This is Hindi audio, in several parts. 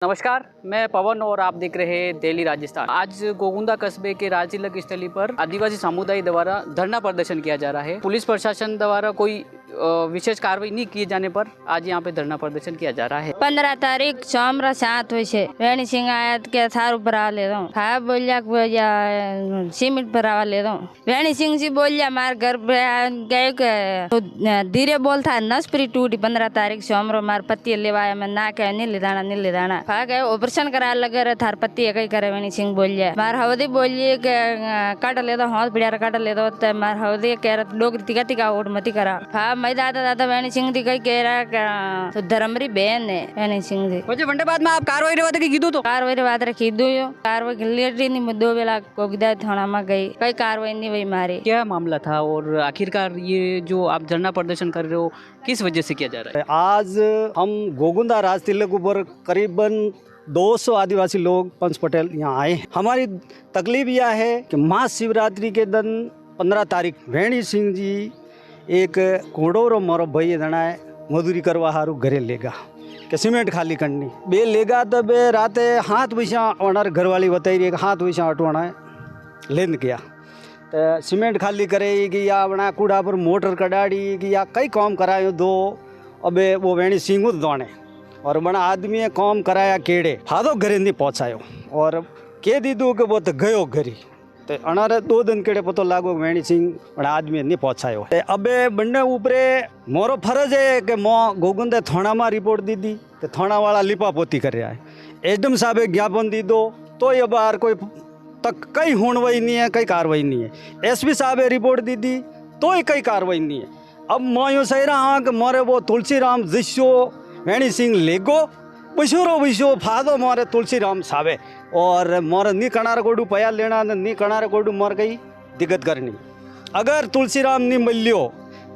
नमस्कार, मैं पवन और आप देख रहे हैं दिल्ली राजस्थान। आज गोगुंदा कस्बे के राजतिलक स्थली पर आदिवासी समुदाय द्वारा धरना प्रदर्शन किया जा रहा है। पुलिस प्रशासन द्वारा कोई विशेष कार्रवाई नहीं किए जाने पर आज यहाँ पे धरना प्रदर्शन किया जा रहा है। 15 तारीख सोमरा 7 बजे वेणी सिंह आया के थारू भरावा ले दो खा बोलिया सीमेंट भरावा ले दो। वेणी सिंह जी बोलिया मार घर पे गए के तो धीरे बोलता नसप्री टूटी 15 तारीख सोमरो मार पति लेवाया मैं ना के नहीं ले दाना खा गए ऑपरेशन करा लगे रे थार पति एक ही करे। वेणी सिंह बोलिया मार हवदी बोलिए के काट ले दो हाथ बिड़ार काट ले दो ते मार हवदी कह रहा लोग टिका टिका वोट मती करा खा मैं दादा वेणी सिंह दी कही कह रहा तो धर्मरी बहन है वेणी सिंह दी પછી વંડે બાદમાં આપ કાર્યવાહી રે વાતે કીધું તો कार्रवाई बात रखी दो कार्रवाई लेटरी नहीं मुद्दों बेला कोगदा थाना में गई कई कार्रवाई नहीं हुई मारी। क्या मामला था और आखिरकार ये जो आप धरना प्रदर्शन कर रहे हो किस वजह से किया जा रहा है? आज हम गोगुंदा राजतिलक ऊपर करीबन 200 आदिवासी लोग पंच पटेल यहाँ आए हैं। हमारी तकलीफ यह है कि महाशिवरात्रि के दिन 15 तारीख वेणी सिंह जी एक कोडोरो मारो भाई जना मजदूरी करवा हारू घरे लेगा कि सीमेंट खाली करनी बे लेगा तो बे राते हाथ वैसा ओनर घरवाली बताई रही हाथ वैसा हटवाना लेन किया तो सीमेंट खाली करे कि या बना कूड़ा पर मोटर कडाड़ी कि या कई काम करायो दो अबे वो वेणी सिंह दौड़े और बना आदमी काम कराया केड़े हाथों घरे नहीं पहुँचायो और के दीदू के वो तो गयो घरी तो अनारे 2 दिन केड़े पतो लागो वेणी सिंह बड़ा आदमी नहीं पहुँचायो। अबे बंडे ऊपरे मोरो फर्ज है कि मो गोगुंदा थाना में रिपोर्ट दी दी तो थाना वाला लिपा पोती कर रहा है। एडम साहब ज्ञापन दी दो तो ये बार कोई तक कई हुणवई नहीं है, कई कार्रवाई नहीं है। एसपी साहब रिपोर्ट दी दी तो ही कई कार्रवाई नहीं है। अब मैं यूँ सही रहा कि मोरे वो तुलसीराम जिसो वेणी सिंह लेगो बशोरो विशो फादो मोरे तुलसीराम साहब और मोर नी कनार कोडू पया लेना नी कनार कोडू मोर गई दिक्कत करनी। अगर तुलसीराम नहीं मिलियो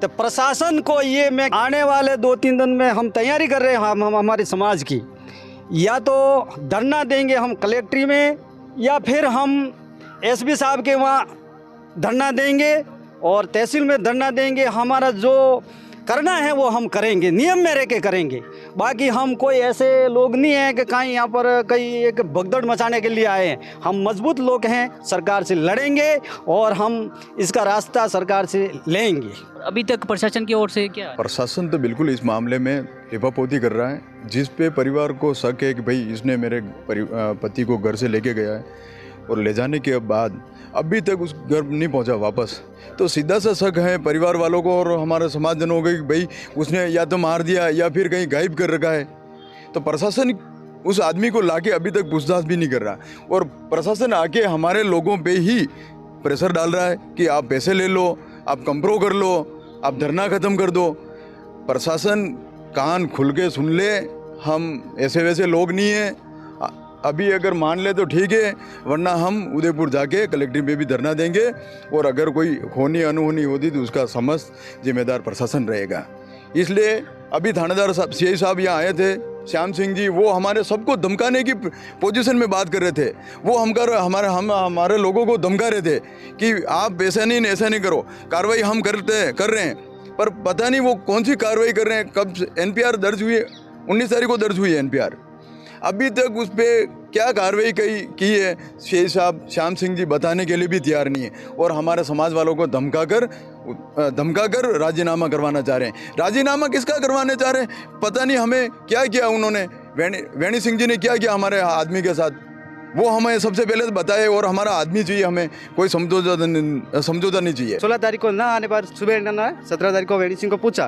तो प्रशासन को ये मैं आने वाले 2-3 दिन में हम तैयारी कर रहे हैं हम हमारे समाज की या तो धरना देंगे हम कलेक्ट्री में या फिर हम एसपी साहब के वहाँ धरना देंगे और तहसील में धरना देंगे। हमारा जो करना है वो हम करेंगे, नियम में रह के करेंगे। बाकी हम कोई ऐसे लोग नहीं हैं कि कहीं यहाँ पर कहीं एक भगदड़ मचाने के लिए आए हैं। हम मजबूत लोग हैं, सरकार से लड़ेंगे और हम इसका रास्ता सरकार से लेंगे। अभी तक प्रशासन की ओर से क्या? प्रशासन तो बिल्कुल इस मामले में लिपापोती कर रहा है। जिस पे परिवार को शक है कि भाई इसने मेरे पति को घर से लेके गया है और ले जाने के बाद अभी तक उस घर नहीं पहुंचा वापस, तो सीधा सा शक है परिवार वालों को और हमारे समाजजनों को कि भाई उसने या तो मार दिया या फिर कहीं गायब कर रखा है। तो प्रशासन उस आदमी को लाके अभी तक पूछताछ भी नहीं कर रहा और प्रशासन आके हमारे लोगों पे ही प्रेशर डाल रहा है कि आप पैसे ले लो, आप कंप्रो कर लो, आप धरना ख़त्म कर दो। प्रशासन कान खुल के सुन ले, हम ऐसे वैसे लोग नहीं हैं। अभी अगर मान ले तो ठीक है, वरना हम उदयपुर जाके कलेक्ट्रेट में भी धरना देंगे और अगर कोई होनी अनहोनी होती तो उसका समस्त जिम्मेदार प्रशासन रहेगा। इसलिए अभी थानेदार साहब सीआई साहब यहाँ आए थे, श्याम सिंह जी, वो हमारे सबको धमकाने की पोजीशन में बात कर रहे थे। वो हमारे लोगों को धमका रहे थे कि आप ऐसा नहीं करो, कार्रवाई हम कर रहे हैं, पर पता नहीं वो कौन सी कार्रवाई कर रहे हैं। कब NPR दर्ज हुई है? 19 तारीख को दर्ज हुई है NPR। अभी तक उस पर क्या कार्रवाई की है शेख साहब श्याम सिंह जी बताने के लिए भी तैयार नहीं है और हमारे समाज वालों को धमका कर राजीनामा करवाना चाह रहे हैं। राजीनामा किसका करवाने चाह रहे हैं पता नहीं। हमें क्या किया उन्होंने, वेणी सिंह जी ने क्या किया हमारे आदमी के साथ, वो हमें सबसे पहले तो बताए और हमारा आदमी चाहिए, हमें कोई समझौता नहीं चाहिए। 16 तारीख को ना आने पर सुबह ना 17 तारीख को वेणी सिंह को पूछा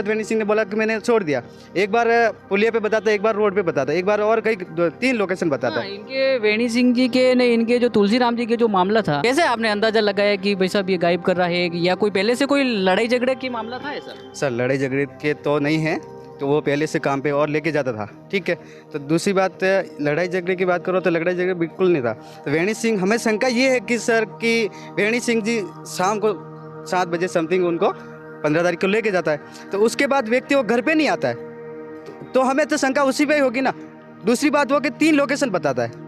तो वेणी सिंह ने बोला कि मैंने छोड़ दिया। एक बार पुलिया पे बताता, एक बार रोड पे बताता, एक बार और कई 3 लोकेशन बताता। इनके वेणी सिंह जी के ने इनके जो तुलसीराम जी के जो मामला था, कैसे आपने अंदाजा लगाया कि भाई साहब ये गायब कर रहा है या कोई पहले से कोई लड़ाई झगड़े की मामला था ऐसा? सर लड़ाई झगड़े के तो नहीं है, तो वो पहले से काम पे और लेके जाता था, ठीक है। तो दूसरी बात लड़ाई झगड़े की बात करो तो लड़ाई झगड़े बिल्कुल नहीं था। तो वेणी सिंह, हमें शंका ये है कि सर कि वेणी सिंह जी शाम को 7 बजे समथिंग उनको 15 तारीख को लेके जाता है, तो उसके बाद व्यक्ति वो घर पे नहीं आता है, तो हमें तो शंका उसी पे होगी ना। दूसरी बात वो कि 3 लोकेशन बताता है,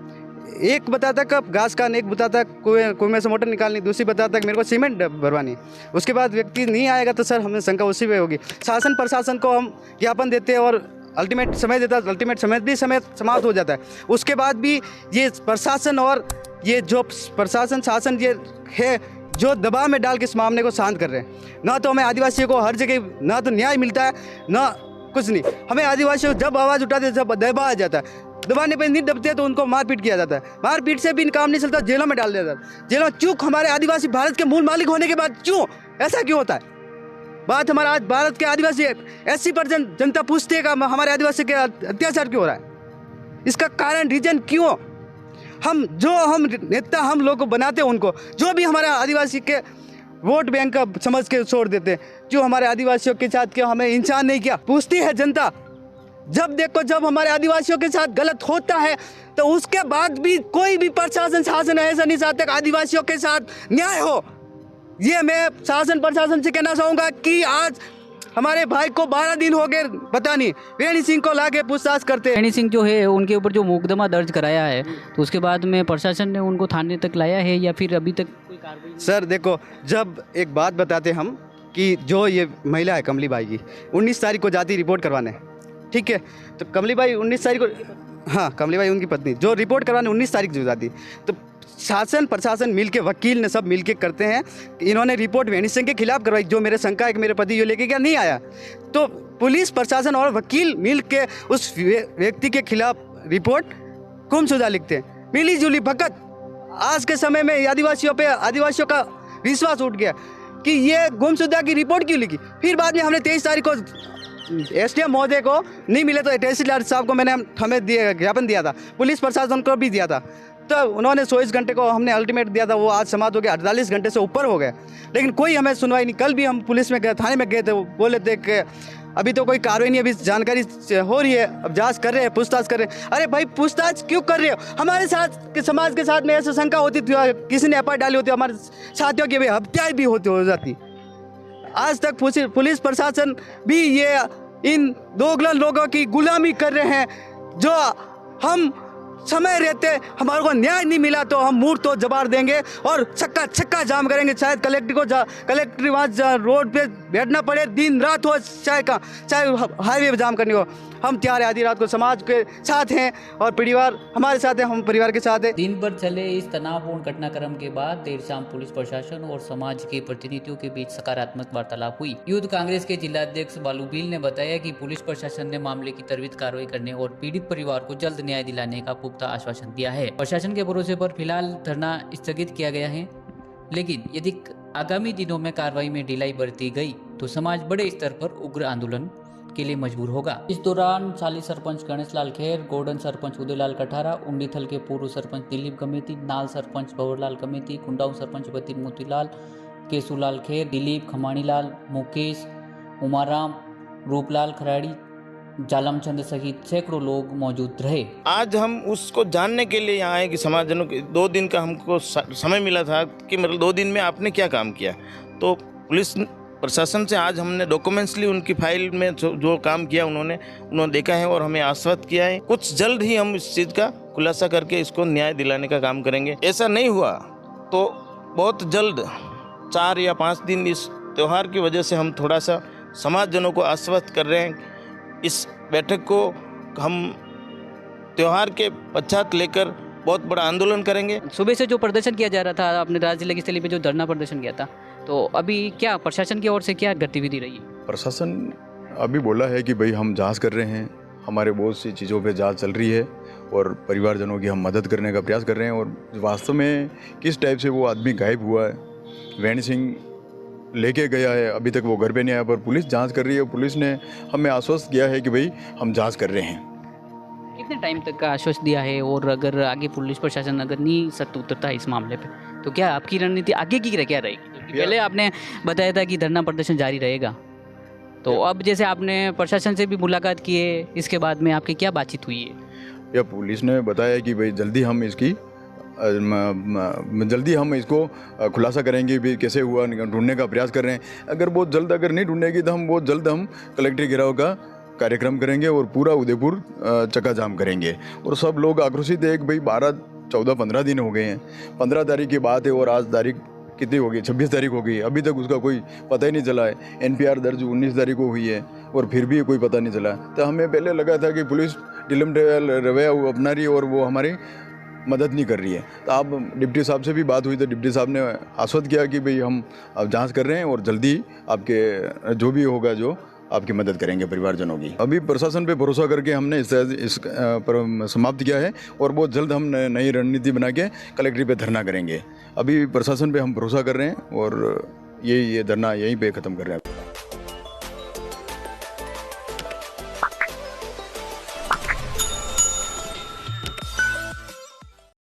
एक बताता कब घास कान, एक बताता कुएं में से मोटर निकालनी, दूसरी बताता कि मेरे को सीमेंट भरवानी। उसके बाद व्यक्ति नहीं आएगा तो सर हमें शंका उसी पे होगी। शासन प्रशासन को हम ज्ञापन देते हैं और अल्टीमेट समय देता है, अल्टीमेट समय भी समय समाप्त हो जाता है। उसके बाद भी ये प्रशासन और ये जो प्रशासन शासन ये है जो दबाव में डाल के इस मामले को शांत कर रहे हैं। ना तो हमें आदिवासियों को हर जगह ना तो न्याय मिलता है ना कुछ नहीं। हमें आदिवासियों जब आवाज़ उठाते हैं जब दबा आ जाता है, दबाने पे नहीं दबते तो उनको मारपीट किया जाता है। मारपीट से भी काम नहीं चलता, जेलों में डाल दिया जाता है। जेलों चूक हमारे आदिवासी भारत के मूल मालिक होने के बाद क्यों ऐसा क्यों होता है? बात हमारा आज भारत के आदिवासी 80% जनता पूछती है कि हमारे आदिवासी के अत्याचार क्यों हो रहा है? इसका कारण रीजन क्यों? हम नेता हम लोग को बनाते हैं, उनको जो भी हमारे आदिवासी के वोट बैंक का समझ के छोड़ देते हैं। जो हमारे आदिवासियों के साथ क्यों हमें इंसान नहीं किया पूछती है जनता। जब देखो जब हमारे आदिवासियों के साथ गलत होता है तो उसके बाद भी कोई भी प्रशासन शासन ऐसा नहीं चाहता कि आदिवासियों के साथ न्याय हो। ये मैं शासन प्रशासन से कहना चाहूँगा कि आज हमारे भाई को 12 दिन हो गए, पता नहीं वेणी सिंह को लाके पूछताछ करते। वेणी सिंह जो है उनके ऊपर जो मुकदमा दर्ज कराया है तो उसके बाद में प्रशासन ने उनको थाने तक लाया है या फिर अभी तक कोई कार्रवाई? सर देखो, जब एक बात बताते हम कि जो ये महिला है कमली बाई की 19 तारीख को जाती रिपोर्ट करवाने, ठीक है, तो कमली बाई 19 तारीख को, हाँ कमली बाई उनकी पत्नी जो रिपोर्ट करवाने 19 तारीख को जाती, तो शासन प्रशासन मिलके वकील ने सब मिलके करते हैं। इन्होंने रिपोर्ट वेणी सिंह के खिलाफ करवाई, जो मेरे शंका है कि मेरे पति ये लेके क्या नहीं आया, तो पुलिस प्रशासन और वकील मिलके उस व्यक्ति के खिलाफ रिपोर्ट गुमशुदा लिखते हैं, मिली जुली भगत। आज के समय में आदिवासियों का विश्वास उठ गया कि ये गुमशुदा की रिपोर्ट क्यों लिखी। फिर बाद में हमने 23 तारीख को एसडीएम महोदय को नहीं मिले तो तहसीलदार साहब को मैंने हमें ज्ञापन दिया था, पुलिस प्रशासन को भी दिया था, तो उन्होंने 24 घंटे को हमने अल्टीमेट दिया था, वो आज समाप्त हो गया, 48 घंटे से ऊपर हो गए, लेकिन कोई हमें सुनवाई नहीं। कल भी हम पुलिस में गए, थाने में गए थे, वो बोले थे कि अभी तो कोई कार्रवाई नहीं, अभी जानकारी हो रही है, अब जांच कर रहे हैं, पूछताछ कर रहे हैं। अरे भाई पूछताछ क्यों कर रहे हो? हमारे साथ के समाज के साथ में ऐसा शंका होती थी, किसी ने एफआईआर डाली होती, हमारे साथियों की भी हत्याएं भी हो जाती। आज तक पुलिस प्रशासन भी ये इन दोगलन लोगों की गुलामी कर रहे हैं। जो हम समय रहते हमारे को न्याय नहीं मिला तो हम मुंह तो जवाब देंगे और छक्का जाम करेंगे, शायद कलेक्टर वहाँ रोड पे बैठना पड़े, दिन रात हो, चाहे हाईवे पे जाम करने हो, हम तैयार हैं। आधी रात को समाज के साथ हैं और परिवार हमारे साथ है, हम परिवार के साथ हैं। दिन भर चले इस तनावपूर्ण घटनाक्रम के बाद देर शाम पुलिस प्रशासन और समाज के प्रतिनिधियों के बीच सकारात्मक वार्तालाप हुई। यूथ कांग्रेस के जिलाध्यक्ष बालू भील ने बताया कि पुलिस प्रशासन ने मामले की त्वरित कार्रवाई करने और पीड़ित परिवार को जल्द न्याय दिलाने का पुख्ता आश्वासन दिया है। प्रशासन के भरोसे पर फिलहाल धरना स्थगित किया गया है, लेकिन यदि आगामी दिनों में कार्रवाई में ढिलाई बरती गई तो समाज बड़े स्तर पर उग्र आंदोलन के लिए मजबूर होगा। इस दौरान साली सरपंच गणेश लाल खेर, गोडन सरपंच उदयलाल कठारा, उंडीथल के पूर्व सरपंच दिलीप गमेती, नाल सरपंच भंवरलाल गमेती, कुंडाऊ सरपंच बतीर मोतीलाल, केशुलाल खेर, दिलीप खमाणीलाल, मुकेश, उमाराम, रूपलाल खराड़ी, जालमचंद सहित सैकड़ों लोग मौजूद रहे। आज हम उसको जानने के लिए यहाँ आए कि समाजजनों के 2 दिन का हमको समय मिला था कि मतलब 2 दिन में आपने क्या काम किया। तो पुलिस प्रशासन से आज हमने डॉक्यूमेंट्स ली, उनकी फाइल में जो काम किया उन्होंने देखा है और हमें आश्वस्त किया है। कुछ जल्द ही हम इस चीज़ का खुलासा करके इसको न्याय दिलाने का काम करेंगे। ऐसा नहीं हुआ तो बहुत जल्द 4 या 5 दिन इस त्यौहार की वजह से हम थोड़ा सा समाजजनों को आश्वस्त कर रहे हैं। इस बैठक को हम त्यौहार के पश्चात लेकर बहुत बड़ा आंदोलन करेंगे। सुबह से जो प्रदर्शन किया जा रहा था, आपने राजजिला की स्थली पे जो धरना प्रदर्शन किया था, तो अभी क्या प्रशासन की ओर से क्या गतिविधि रही है? प्रशासन अभी बोला है कि भाई हम जांच कर रहे हैं, हमारे बहुत सी चीज़ों पे जांच चल रही है और परिवारजनों की हम मदद करने का प्रयास कर रहे हैं। और वास्तव में किस टाइप से वो आदमी गायब हुआ है, वेणी सिंह लेके गया है, अभी तक वो घर पे नहीं आया, पर पुलिस जांच कर रही है। पुलिस ने हमें आश्वस्त किया है कि भाई हम जांच कर रहे हैं। कितने टाइम तक का आश्वस्त दिया है? और अगर आगे पुलिस प्रशासन अगर नहीं सख्त उतरता है इस मामले पे तो क्या आपकी रणनीति आगे की क्या रहेगी? पहले आपने बताया था कि धरना प्रदर्शन जारी रहेगा, तो अब जैसे आपने प्रशासन से भी मुलाकात की है, इसके बाद में आपकी क्या बातचीत हुई है? या पुलिस ने बताया कि भाई जल्दी हम इसको खुलासा करेंगे, भी कैसे हुआ ढूंढने का प्रयास कर रहे हैं। अगर बहुत जल्द अगर नहीं ढूंढेगी तो हम बहुत जल्द हम कलेक्ट्री घेराव का कार्यक्रम करेंगे और पूरा उदयपुर चक्का जाम करेंगे। और सब लोग आक्रोशित है कि भाई 12, 14, 15 दिन हो गए हैं, 15 तारीख की बात है और आज तारीख कितनी हो गई, 26 तारीख हो गई, अभी तक उसका कोई पता ही नहीं चला है। NPR दर्ज 19 तारीख को हुई है और फिर भी कोई पता नहीं चला। तो हमें पहले लगा था कि पुलिस ढिलम रवैया अपना रही है और वो हमारी मदद नहीं कर रही है। तो अब डिप्टी साहब से भी बात हुई तो डिप्टी साहब ने आश्वस्त किया कि भाई हम अब जांच कर रहे हैं और जल्दी आपके जो भी होगा जो आपकी मदद करेंगे परिवारजनों की। अभी प्रशासन पे भरोसा करके हमने इस पर समाप्त किया है और बहुत जल्द हम नई रणनीति बना के कलेक्ट्रेट पे धरना करेंगे। अभी प्रशासन पे हम भरोसा कर रहे हैं और ये धरना यहीं पे ख़त्म कर रहे हैं।